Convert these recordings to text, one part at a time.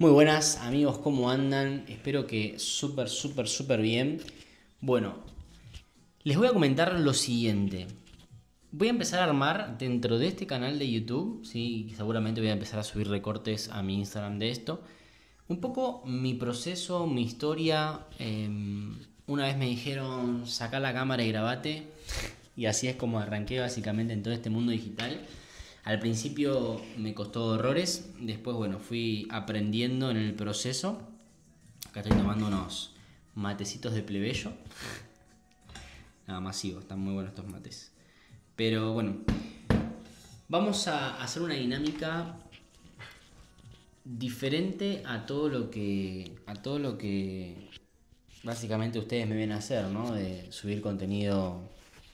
Muy buenas amigos, ¿cómo andan? Espero que súper bien. Bueno, les voy a comentar lo siguiente. Voy a empezar a armar dentro de este canal de YouTube, sí, seguramente voy a empezar a subir recortes a mi Instagram de esto. Un poco mi proceso, mi historia. Una vez me dijeron, saca la cámara y grabate. Y así es como arranqué básicamente en todo este mundo digital. Al principio me costó horrores, después bueno, fui aprendiendo en el proceso. Acá estoy tomando unos matecitos de plebeyo. Nada, masivo, están muy buenos estos mates. Pero bueno, vamos a hacer una dinámica diferente a todo lo que básicamente ustedes me ven a hacer, ¿no? De subir contenido.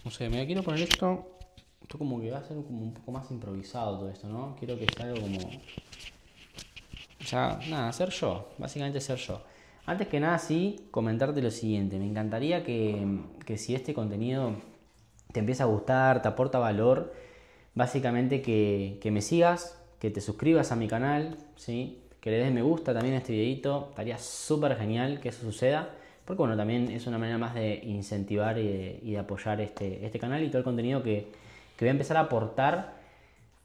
No sé, me quiero poner esto. Esto como que va a ser como un poco más improvisado todo esto, ¿no? Quiero que sea algo como. O sea, nada, ser yo. Básicamente ser yo. Antes que nada, sí, comentarte lo siguiente. Me encantaría que si este contenido te empieza a gustar, te aporta valor, básicamente que me sigas, que te suscribas a mi canal, ¿sí? Que le des me gusta también a este videito. Estaría súper genial que eso suceda. Porque bueno, también es una manera más de incentivar y de apoyar este canal y todo el contenido que voy a empezar a aportar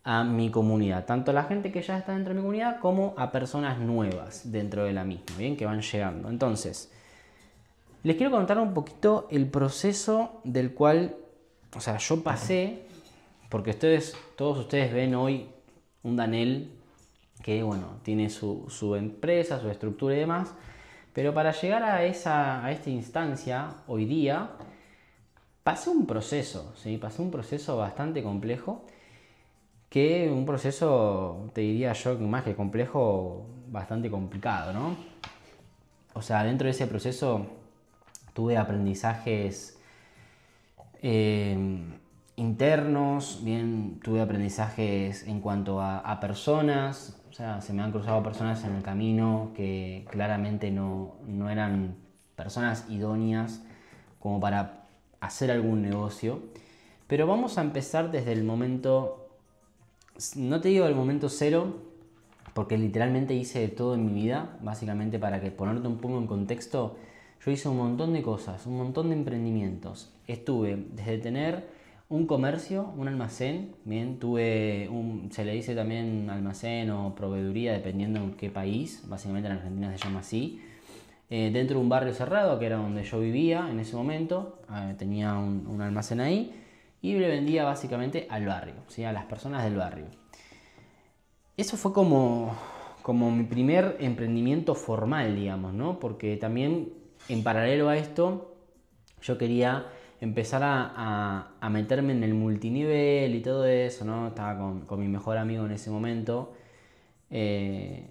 a mi comunidad. Tanto a la gente que ya está dentro de mi comunidad como a personas nuevas dentro de la misma, ¿bien? Que van llegando. Entonces, les quiero contar un poquito el proceso del cual, o sea, yo pasé, porque todos ustedes ven hoy un Danel que, bueno, tiene su empresa, su estructura y demás, pero para llegar a esta instancia, hoy día, pasé un proceso, ¿sí? Pasé un proceso bastante complejo, que un proceso, te diría yo, más que complejo, bastante complicado, ¿no? O sea, dentro de ese proceso tuve aprendizajes eh, internos, bien, tuve aprendizajes en cuanto a personas, o sea, se me han cruzado personas en el camino que claramente no eran personas idóneas como para hacer algún negocio. Pero vamos a empezar desde el momento, no te digo el momento cero, porque literalmente hice de todo en mi vida, básicamente para que ponerte un poco en contexto, yo hice un montón de cosas, un montón de emprendimientos. Estuve desde tener un comercio, un almacén, bien, se le dice también almacén o proveeduría, dependiendo en qué país, básicamente en Argentina se llama así. Dentro de un barrio cerrado, que era donde yo vivía en ese momento, tenía un almacén ahí y le vendía básicamente al barrio, ¿sí? A las personas del barrio. Eso fue como mi primer emprendimiento formal, digamos, ¿no? Porque también en paralelo a esto yo quería empezar a meterme en el multinivel y todo eso, ¿no? Estaba con mi mejor amigo en ese momento. eh,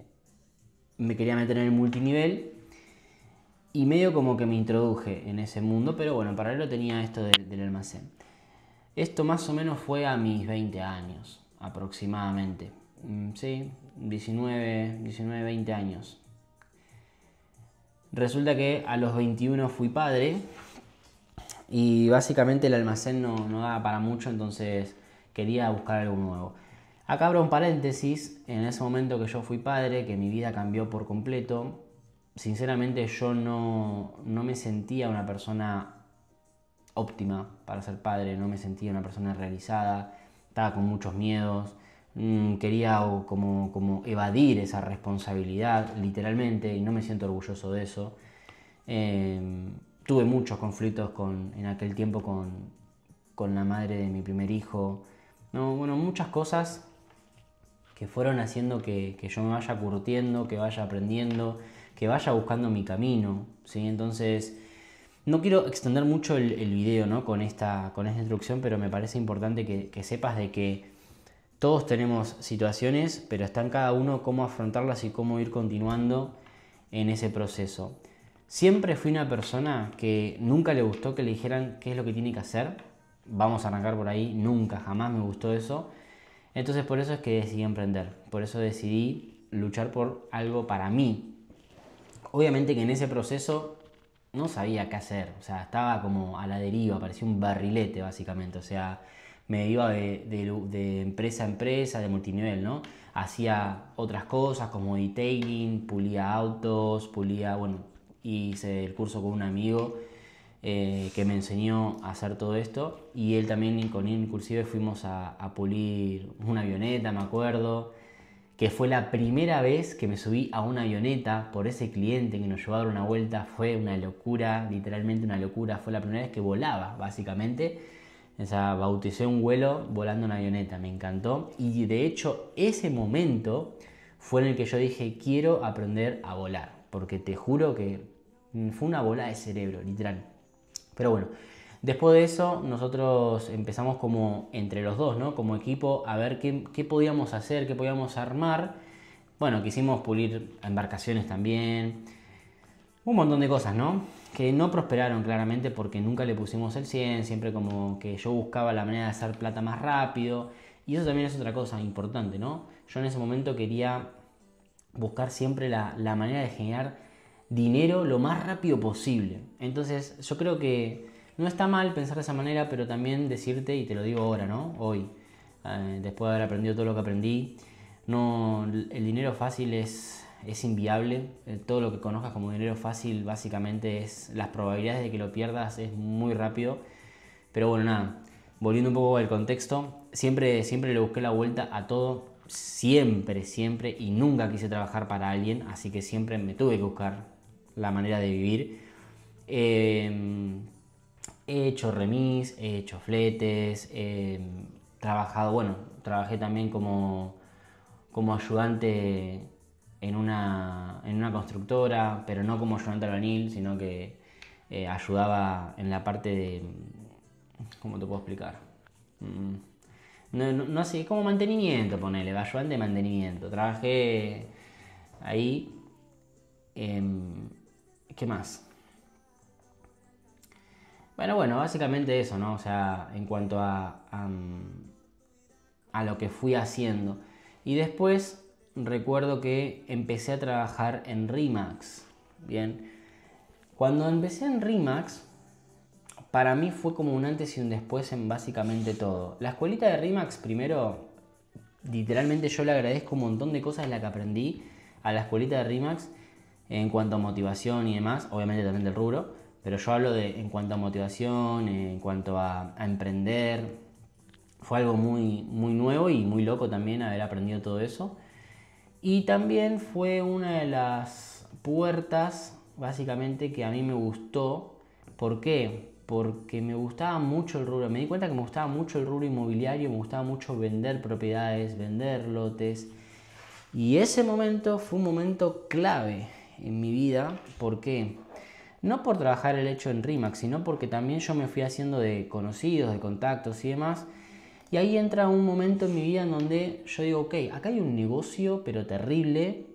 Me quería meter en el multinivel y medio como que me introduje en ese mundo, pero bueno, en paralelo tenía esto del almacén. Esto más o menos fue a mis 20 años, aproximadamente. Sí, 20 años. Resulta que a los 21 fui padre y básicamente el almacén no daba para mucho, entonces quería buscar algo nuevo. Acá abro un paréntesis, en ese momento que yo fui padre, que mi vida cambió por completo, sinceramente yo no me sentía una persona óptima para ser padre, no me sentía una persona realizada, estaba con muchos miedos, quería como evadir esa responsabilidad literalmente y no me siento orgulloso de eso. Tuve muchos conflictos en aquel tiempo con la madre de mi primer hijo, no, bueno, muchas cosas que fueron haciendo que yo me vaya curtiendo, que vaya aprendiendo, que vaya buscando mi camino, ¿sí? Entonces, no quiero extender mucho el video, ¿no? con esta introducción, pero me parece importante que sepas de que todos tenemos situaciones, pero está en cada uno cómo afrontarlas y cómo ir continuando en ese proceso. Siempre fui una persona que nunca le gustó que le dijeran qué es lo que tiene que hacer. Vamos a arrancar por ahí, nunca, jamás me gustó eso. Entonces por eso es que decidí emprender, por eso decidí luchar por algo para mí. Obviamente que en ese proceso no sabía qué hacer, o sea, estaba como a la deriva, parecía un barrilete básicamente, o sea, me iba de empresa a empresa, de multinivel, ¿no? Hacía otras cosas como detailing, pulía autos, bueno, hice el curso con un amigo que me enseñó a hacer todo esto, y él también, con él inclusive fuimos a pulir una avioneta, me acuerdo, que fue la primera vez que me subí a una avioneta por ese cliente que nos llevó a dar una vuelta. Fue una locura, literalmente una locura. Fue la primera vez que volaba, básicamente. O sea, bauticé un vuelo volando una avioneta, me encantó. Y de hecho, ese momento fue en el que yo dije, quiero aprender a volar. Porque te juro que fue una bola de cerebro, literal. Pero bueno, después de eso nosotros empezamos como entre los dos, ¿no? Como equipo, a ver qué podíamos hacer, qué podíamos armar. Bueno, quisimos pulir embarcaciones también. Un montón de cosas, ¿no? Que no prosperaron claramente porque nunca le pusimos el 100, siempre como que yo buscaba la manera de hacer plata más rápido. Y eso también es otra cosa importante, ¿no? Yo en ese momento quería buscar siempre la manera de generar dinero lo más rápido posible. Entonces yo creo que no está mal pensar de esa manera, pero también decirte, y te lo digo ahora, ¿no? Hoy, después de haber aprendido todo lo que aprendí, no, el dinero fácil es inviable. Todo lo que conozcas como dinero fácil básicamente las probabilidades de que lo pierdas es muy rápido. Pero bueno, nada, volviendo un poco al contexto, siempre le busqué la vuelta a todo, siempre, y nunca quise trabajar para alguien, así que siempre me tuve que buscar la manera de vivir. He hecho remis, he hecho fletes, trabajé también como ayudante en una constructora, pero no como ayudante albañil, sino que ayudaba en la parte de... ¿Cómo te puedo explicar? No sé, como mantenimiento, ponele, ayudante de mantenimiento. Trabajé ahí. ¿Qué más? Bueno, básicamente eso, ¿no? O sea, en cuanto a lo que fui haciendo. Y después recuerdo que empecé a trabajar en Rimax. Bien. Cuando empecé en Rimax, para mí fue como un antes y un después en básicamente todo. La escuelita de Rimax, primero, literalmente yo le agradezco un montón de cosas de las que aprendí a la escuelita de Rimax en cuanto a motivación y demás, obviamente también del rubro, pero yo hablo en cuanto a motivación, en cuanto a emprender. Fue algo muy, muy nuevo y muy loco también haber aprendido todo eso. Y también fue una de las puertas, básicamente, que a mí me gustó. ¿Por qué? Porque me gustaba mucho el rubro. Me di cuenta que me gustaba mucho el rubro inmobiliario, me gustaba mucho vender propiedades, vender lotes. Y ese momento fue un momento clave en mi vida. ¿Por qué? No por trabajar el hecho en Rimax, sino porque también yo me fui haciendo de conocidos, de contactos y demás. Y ahí entra un momento en mi vida en donde yo digo, ok, acá hay un negocio, pero terrible,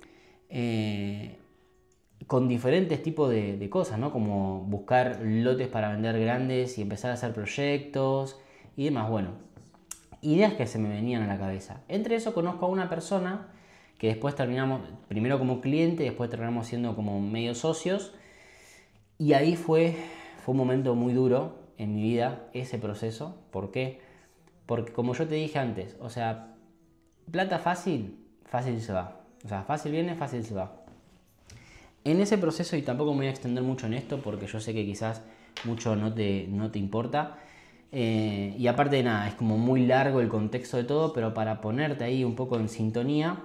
con diferentes tipos de cosas, ¿no? Como buscar lotes para vender grandes y empezar a hacer proyectos y demás. Bueno, ideas que se me venían a la cabeza. Entre eso conozco a una persona que después terminamos, primero como cliente, después terminamos siendo como medio socios. Y ahí fue un momento muy duro en mi vida, ese proceso. ¿Por qué? Porque como yo te dije antes, o sea, plata fácil, fácil se va. O sea, fácil viene, fácil se va. En ese proceso, y tampoco me voy a extender mucho en esto porque yo sé que quizás mucho no te importa. Y aparte de nada, es como muy largo el contexto de todo, pero para ponerte ahí un poco en sintonía,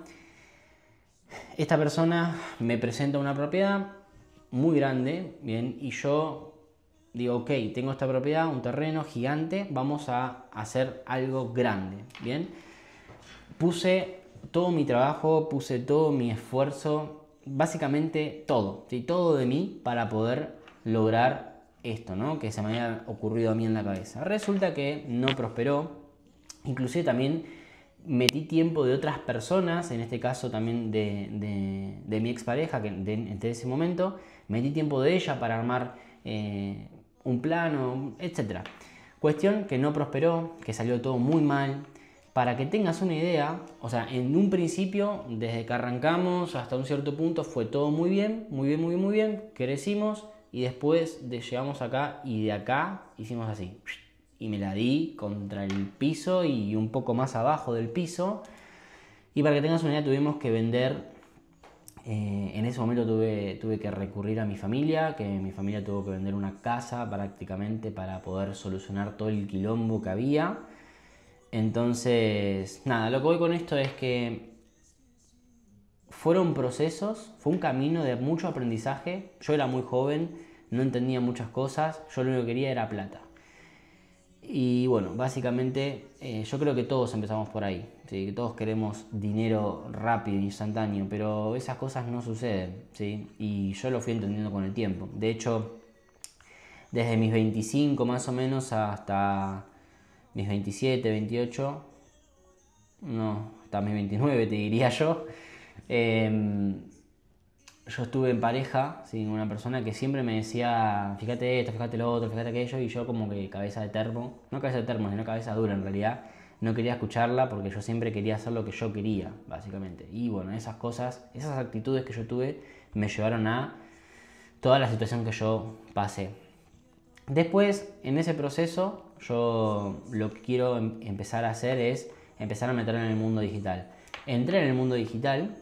esta persona me presenta una propiedad muy grande, bien, y yo digo, ok, tengo esta propiedad, un terreno gigante, vamos a hacer algo grande, bien. Puse todo mi trabajo, puse todo mi esfuerzo, básicamente todo, ¿sí? Todo de mí para poder lograr esto, ¿no? Que se me había ocurrido a mí en la cabeza. Resulta que no prosperó, inclusive también metí tiempo de otras personas, en este caso también de mi expareja, que de ese momento, metí tiempo de ella para armar un plano, etc. Cuestión que no prosperó, que salió todo muy mal. Para que tengas una idea, o sea, en un principio, desde que arrancamos hasta un cierto punto, fue todo muy bien, muy bien, crecimos y después llegamos acá y de acá hicimos así. y me la di contra el piso y un poco más abajo del piso. Y para que tengas una idea, tuvimos que vender, en ese momento tuve que recurrir a mi familia, que mi familia tuvo que vender una casa prácticamente para poder solucionar todo el quilombo que había. Entonces, nada, lo que voy con esto es que fueron procesos, fue un camino de mucho aprendizaje. Yo era muy joven, no entendía muchas cosas, yo lo único que quería era plata. Y bueno, básicamente yo creo que todos empezamos por ahí, ¿sí? Que todos queremos dinero rápido, instantáneo, pero esas cosas no suceden, ¿sí? Y yo lo fui entendiendo con el tiempo. De hecho, desde mis 25 más o menos hasta mis 27, 28, no, hasta mis 29 te diría yo, yo estuve en pareja, ¿sí? Con una persona que siempre me decía, fíjate esto, fíjate lo otro, fíjate aquello, y yo como que cabeza de termo, no cabeza de termo, sino cabeza dura en realidad, no quería escucharla porque yo siempre quería hacer lo que yo quería, básicamente. Y bueno, esas cosas, esas actitudes que yo tuve me llevaron a toda la situación que yo pasé. Después, en ese proceso, yo lo que quiero empezar a hacer es empezar a meterme en el mundo digital. Entré en el mundo digital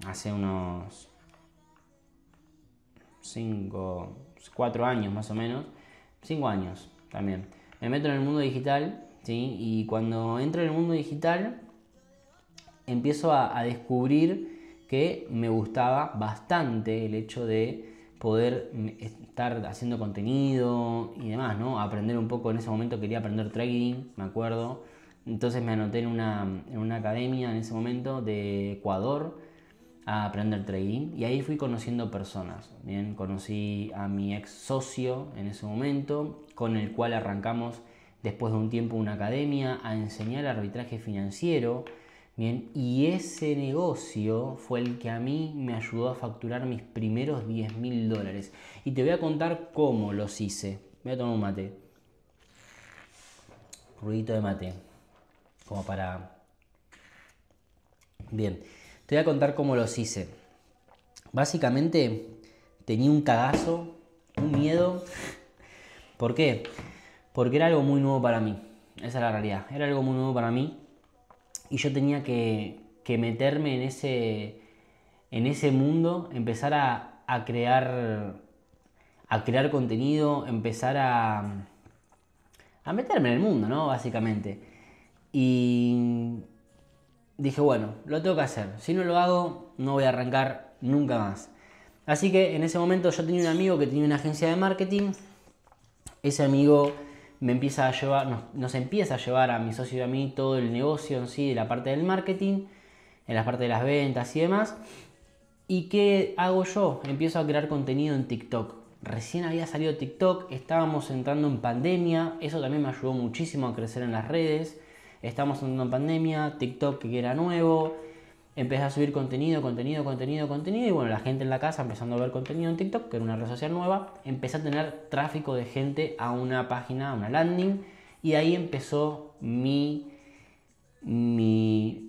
hace unos 4 años más o menos, 5 años también. Me meto en el mundo digital, ¿sí? Y cuando entro en el mundo digital empiezo a descubrir que me gustaba bastante el hecho de poder estar haciendo contenido y demás, ¿no? Aprender un poco, en ese momento quería aprender trading, me acuerdo. Entonces me anoté en una academia en ese momento de Ecuador a aprender trading y ahí fui conociendo personas. Bien, conocí a mi ex socio en ese momento, con el cual arrancamos después de un tiempo una academia a enseñar arbitraje financiero. Bien, y ese negocio fue el que a mí me ayudó a facturar mis primeros $10.000. Y te voy a contar cómo los hice. Voy a tomar un mate. Ruidito de mate. Como para... Bien, te voy a contar cómo los hice. Básicamente tenía un cagazo, un miedo. ¿Por qué? Porque era algo muy nuevo para mí. Esa es la realidad. Era algo muy nuevo para mí. Y yo tenía que meterme en ese mundo, empezar a crear contenido, empezar a meterme en el mundo, ¿no? Básicamente. Y dije, bueno, lo tengo que hacer. Si no lo hago, no voy a arrancar nunca más. Así que en ese momento yo tenía un amigo que tenía una agencia de marketing. Ese amigo me empieza a llevar, nos empieza a llevar a mi socio y a mí todo el negocio en sí, de la parte del marketing, en la parte de las ventas y demás. ¿Y qué hago yo? Empiezo a crear contenido en TikTok. Recién había salido TikTok, estábamos entrando en pandemia, eso también me ayudó muchísimo a crecer en las redes. Estábamos entrando en pandemia, TikTok que era nuevo, empecé a subir contenido y bueno, la gente en la casa empezando a ver contenido en TikTok, que era una red social nueva, empecé a tener tráfico de gente a una página, a una landing, y ahí empezó mi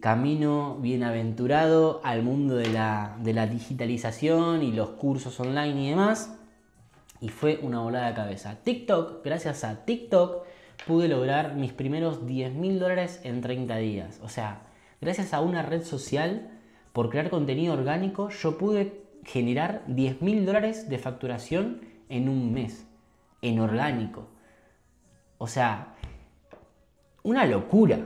camino bienaventurado al mundo de la digitalización y los cursos online y demás, y fue una volada de cabeza. TikTok, gracias a TikTok, pude lograr mis primeros $10.000 en 30 días. O sea, gracias a una red social, por crear contenido orgánico, yo pude generar $10.000 de facturación en un mes, en orgánico. O sea, una locura.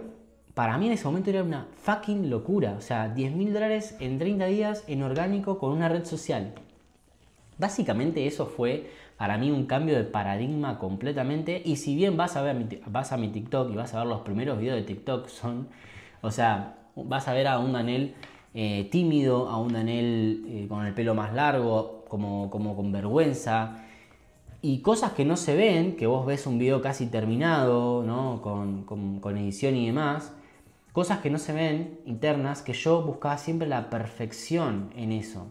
Para mí en ese momento era una fucking locura. O sea, $10.000 en 30 días en orgánico con una red social. Básicamente eso fue para mí un cambio de paradigma completamente. Y si bien vas a mi TikTok y vas a ver los primeros videos de TikTok o sea, vas a ver a un Daniel tímido, a un Daniel con el pelo más largo, como con vergüenza. Y cosas que no se ven, que vos ves un video casi terminado, ¿no? Con edición y demás. Cosas que no se ven, internas, que yo buscaba siempre la perfección en eso.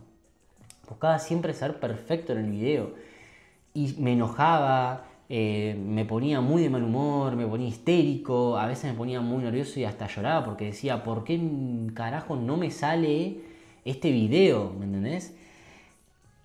Buscaba siempre ser perfecto en el video. Y me enojaba, me ponía muy de mal humor, me ponía histérico, a veces me ponía muy nervioso y hasta lloraba porque decía, ¿por qué carajo no me sale este video? ¿Me entendés?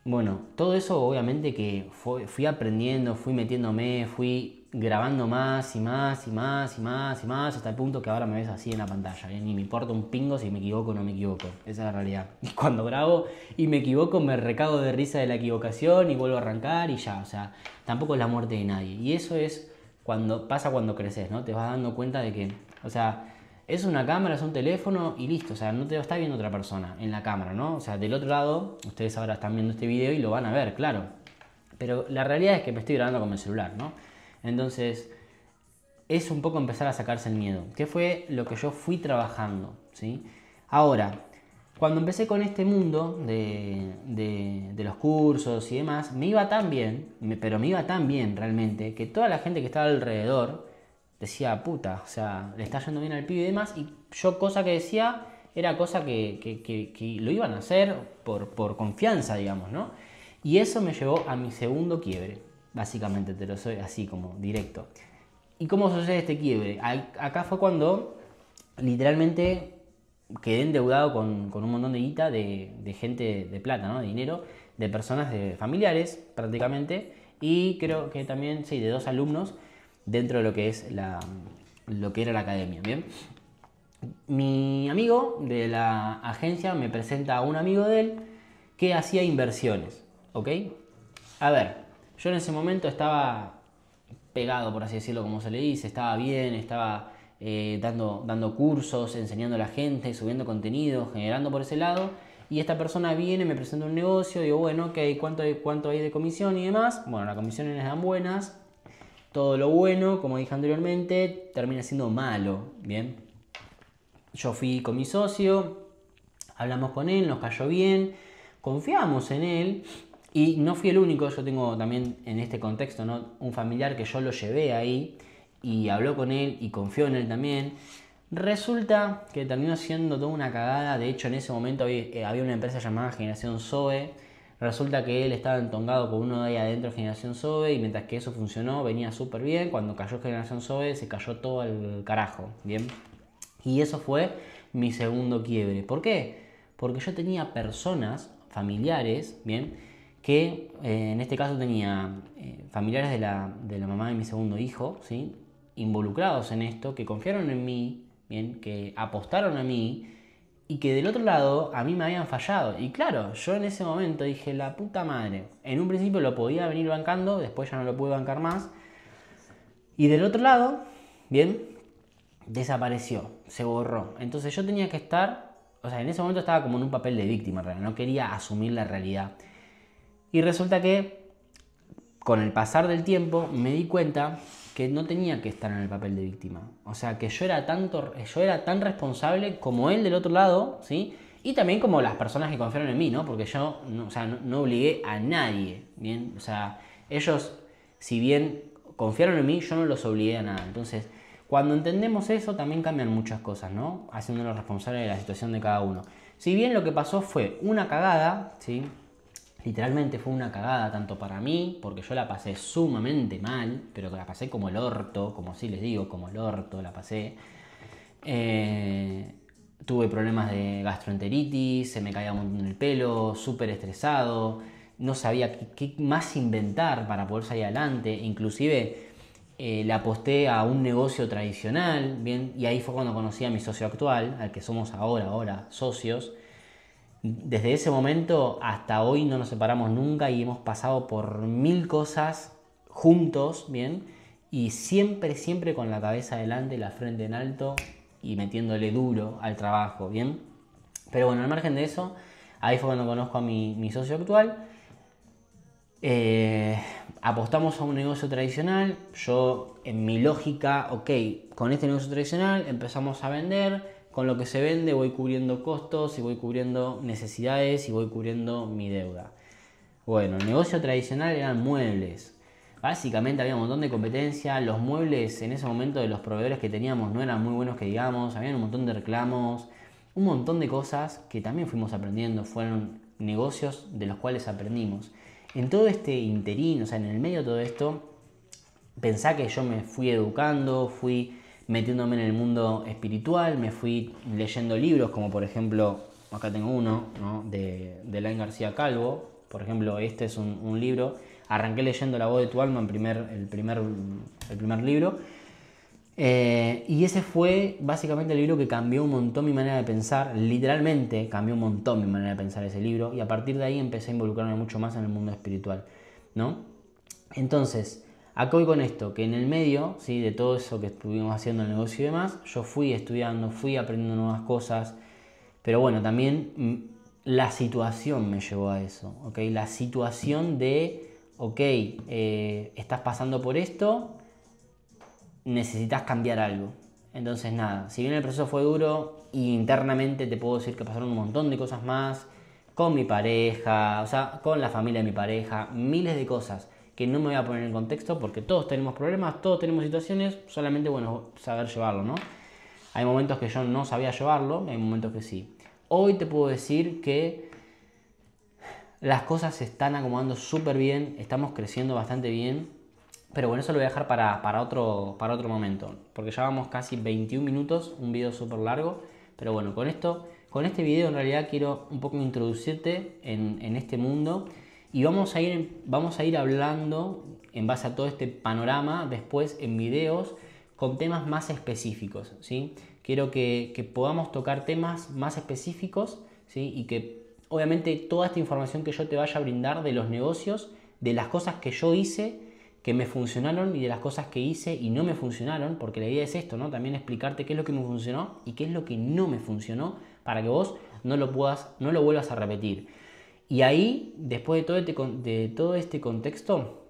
Bueno, todo eso obviamente que fui aprendiendo, fui metiéndome, fui grabando más y más y más y más y más, hasta el punto que ahora me ves así en la pantalla. Ni me importa un pingo si me equivoco o no me equivoco. Esa es la realidad. Y cuando grabo y me equivoco, me recago de risa de la equivocación y vuelvo a arrancar y ya. O sea, tampoco es la muerte de nadie. Y eso es cuando creces, ¿no? Te vas dando cuenta de que, o sea, es una cámara, es un teléfono y listo. O sea, no te lo está viendo otra persona en la cámara, ¿no? O sea, del otro lado, ustedes ahora están viendo este video y lo van a ver, claro. Pero la realidad es que me estoy grabando con mi celular, ¿no? Entonces, es un poco empezar a sacarse el miedo. ¿Qué fue lo que yo fui trabajando? ¿Sí? Ahora, cuando empecé con este mundo de los cursos y demás, me iba tan bien, pero me iba tan bien realmente, que toda la gente que estaba alrededor decía, puta, o sea, le está yendo bien al pibe y demás, y yo cosa que decía era cosa que lo iban a hacer por confianza, digamos, ¿no? Y eso me llevó a mi segundo quiebre, básicamente, te lo soy así como directo. ¿Y cómo sucede este quiebre? Acá fue cuando literalmente quedé endeudado con un montón de guita de gente de plata, ¿no? De dinero, de personas, de familiares prácticamente, y creo que también, sí, de 2 alumnos dentro de lo que es lo que era la academia, ¿bien? Mi amigo de la agencia me presenta a un amigo de él que hacía inversiones, ¿ok? A ver, yo en ese momento estaba pegado, por así decirlo, como se le dice, estaba bien, estaba dando cursos, enseñando a la gente, subiendo contenido, generando por ese lado. Y esta persona viene, me presenta un negocio, digo, bueno, ok, ¿cuánto hay de comisión y demás? Bueno, las comisiones eran buenas, todo lo bueno, como dije anteriormente, termina siendo malo, ¿bien? Yo fui con mi socio, hablamos con él, nos cayó bien, confiamos en él y no fui el único, yo tengo también en este contexto, ¿no?, un familiar que yo lo llevé ahí y habló con él y confió en él también. Resulta que terminó siendo toda una cagada, de hecho en ese momento había una empresa llamada Generación Zoe, resulta que él estaba entongado con uno de ahí adentro de Generación Zoe y mientras que eso funcionó venía súper bien, cuando cayó Generación Zoe se cayó todo al carajo, ¿bien? Y eso fue mi segundo quiebre. ¿Por qué? Porque yo tenía personas, familiares, ¿bien? Que en este caso tenía familiares de la mamá de mi segundo hijo, ¿sí?, involucrados en esto, que confiaron en mí, ¿bien?, que apostaron a mí y que del otro lado a mí me habían fallado. Y claro, yo en ese momento dije, la puta madre. En un principio lo podía venir bancando, después ya no lo pude bancar más. Y del otro lado, ¿bien?, desapareció, se borró. Entonces yo tenía que estar, o sea, en ese momento estaba como en un papel de víctima, no quería asumir la realidad. Y resulta que con el pasar del tiempo me di cuenta que no tenía que estar en el papel de víctima. O sea, que yo era tan responsable como él del otro lado, ¿sí? Y también como las personas que confiaron en mí, ¿no? Porque yo, no, o sea, no obligué a nadie, ¿bien? O sea, ellos, si bien confiaron en mí, yo no los obligué a nada. Entonces, cuando entendemos eso, también cambian muchas cosas, ¿no? Haciéndonos responsables de la situación de cada uno. Si bien lo que pasó fue una cagada, ¿sí? Literalmente fue una cagada tanto para mí, porque yo la pasé sumamente mal, pero la pasé como el orto, como así les digo, como el orto la pasé. Tuve problemas de gastroenteritis, se me caía un montón el pelo, súper estresado, no sabía qué más inventar para poder salir adelante, inclusive le aposté a un negocio tradicional, ¿bien? Y ahí fue cuando conocí a mi socio actual, al que somos ahora socios. Desde ese momento hasta hoy no nos separamos nunca y hemos pasado por 1000 cosas juntos, ¿bien? Y siempre con la cabeza adelante, la frente en alto y metiéndole duro al trabajo, ¿bien? Pero bueno, al margen de eso, ahí fue cuando conozco a mi socio actual. Apostamos a un negocio tradicional. Yo, en mi lógica, ok, con este negocio tradicional empezamos a vender. Con lo que se vende voy cubriendo costos y voy cubriendo necesidades y voy cubriendo mi deuda. Bueno, el negocio tradicional eran muebles. Básicamente había un montón de competencia. Los muebles en ese momento de los proveedores que teníamos no eran muy buenos que digamos. Había un montón de reclamos. Un montón de cosas que también fuimos aprendiendo. Fueron negocios de los cuales aprendimos. En todo este interín, o sea, en el medio de todo esto, pensá que yo me fui educando, fui metiéndome en el mundo espiritual, me fui leyendo libros como por ejemplo, acá tengo uno, ¿no?, de Elaine García Calvo, Por ejemplo, este es un libro. Arranqué leyendo La voz de tu alma, el primer libro. Y ese fue básicamente el libro que cambió un montón mi manera de pensar. Literalmente cambió un montón mi manera de pensar ese libro. Y a partir de ahí empecé a involucrarme mucho más en el mundo espiritual, ¿no? Entonces, acá voy con esto, que en el medio, ¿sí?, de todo eso que estuvimos haciendo en el negocio y demás, yo fui estudiando, fui aprendiendo nuevas cosas. Pero bueno, también la situación me llevó a eso, ¿ok? La situación de, ok, estás pasando por esto, necesitas cambiar algo. Entonces nada, si bien el proceso fue duro, internamente te puedo decir que pasaron un montón de cosas más, con mi pareja, o sea, con la familia de mi pareja, miles de cosas que no me voy a poner en contexto porque todos tenemos problemas, todos tenemos situaciones, solamente, bueno, saber llevarlo, ¿no? Hay momentos que yo no sabía llevarlo, hay momentos que sí. Hoy te puedo decir que las cosas se están acomodando súper bien, estamos creciendo bastante bien, pero bueno, eso lo voy a dejar para otro momento, porque ya vamos casi 21 minutos, un video súper largo, pero bueno, con este video en realidad quiero un poco introducirte en este mundo y vamos a ir hablando en base a todo este panorama después en videos con temas más específicos, ¿sí? Quiero que podamos tocar temas más específicos, ¿sí? Y que obviamente toda esta información que yo te vaya a brindar de los negocios, de las cosas que yo hice, que me funcionaron y de las cosas que hice y no me funcionaron, porque la idea es esto, ¿no? También explicarte qué es lo que me funcionó y qué es lo que no me funcionó para que vos no lo vuelvas a repetir. Y ahí, después de todo este contexto,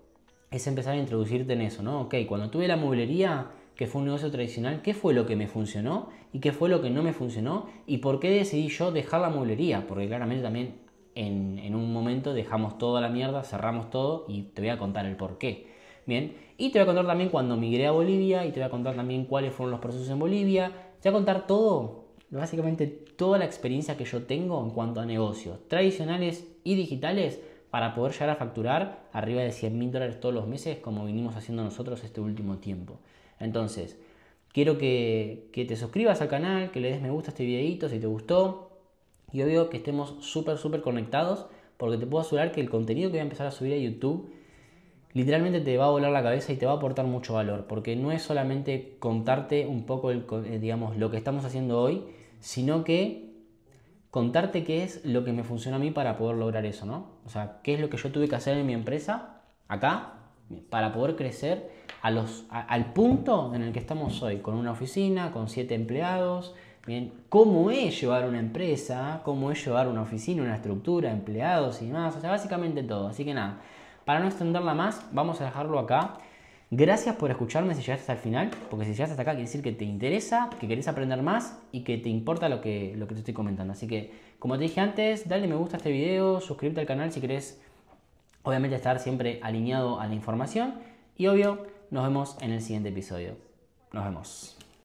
es empezar a introducirte en eso, ¿no? Ok, cuando tuve la mueblería, que fue un negocio tradicional, ¿qué fue lo que me funcionó y qué fue lo que no me funcionó? ¿Y por qué decidí yo dejar la mueblería? Porque claramente también en un momento dejamos toda la mierda, cerramos todo y te voy a contar el por qué. Bien, y te voy a contar también cuando migré a Bolivia y te voy a contar también cuáles fueron los procesos en Bolivia. Te voy a contar todo, básicamente toda la experiencia que yo tengo en cuanto a negocios tradicionales y digitales para poder llegar a facturar arriba de $100.000 todos los meses como vinimos haciendo nosotros este último tiempo. Entonces, quiero que te suscribas al canal, que le des me gusta a este videito si te gustó y obvio que estemos súper conectados porque te puedo asegurar que el contenido que voy a empezar a subir a YouTube literalmente te va a volar la cabeza y te va a aportar mucho valor, porque no es solamente contarte un poco digamos, lo que estamos haciendo hoy, sino que contarte qué es lo que me funciona a mí para poder lograr eso, ¿no? O sea, qué es lo que yo tuve que hacer en mi empresa, acá, para poder crecer al punto en el que estamos hoy, con una oficina, con 7 empleados, bien, cómo es llevar una empresa, cómo es llevar una oficina, una estructura, empleados y demás, o sea, básicamente todo. Así que nada, para no extenderla más, vamos a dejarlo acá. Gracias por escucharme si llegaste hasta el final, porque si llegaste hasta acá quiere decir que te interesa, que querés aprender más y que te importa lo que te estoy comentando. Así que, como te dije antes, dale me gusta a este video, suscríbete al canal si querés, obviamente, estar siempre alineado a la información. Y obvio, nos vemos en el siguiente episodio. Nos vemos.